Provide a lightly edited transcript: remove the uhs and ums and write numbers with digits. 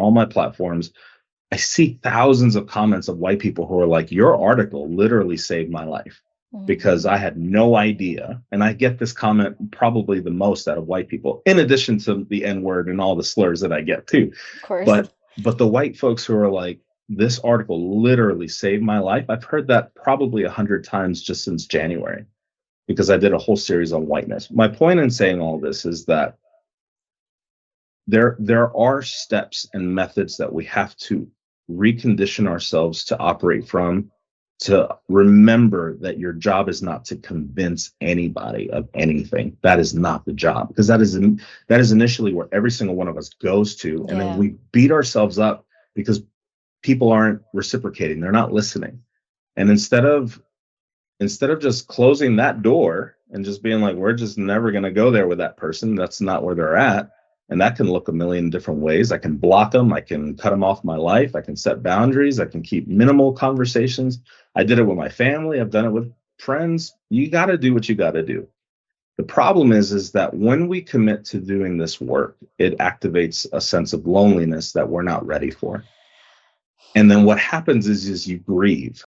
all my platforms, I see thousands of comments of white people who are like, your article literally saved my life because Mhm. I had no idea. And I get this comment probably the most out of white people, in addition to the N word and all the slurs that I get too. Of course. But the white folks who are like, this article literally saved my life. I've heard that probably 100 times just since January because I did a whole series on whiteness. My point in saying all this is that there are steps and methods that we have to recondition ourselves to operate from, to remember that your job is not to convince anybody of anything. That is not the job, because that is initially where every single one of us goes to, and then Yeah. we beat ourselves up because people aren't reciprocating, they're not listening. And instead of just closing that door and just being like, we're just never going to go there with that person, that's not where they're at. And that can look a million different ways. I can block them, I can cut them off my life, I can set boundaries, I can keep minimal conversations. I did it with my family, I've done it with friends. You got to do what you got to do. The problem is that when we commit to doing this work, it activates a sense of loneliness that we're not ready for. And then what happens is you grieve.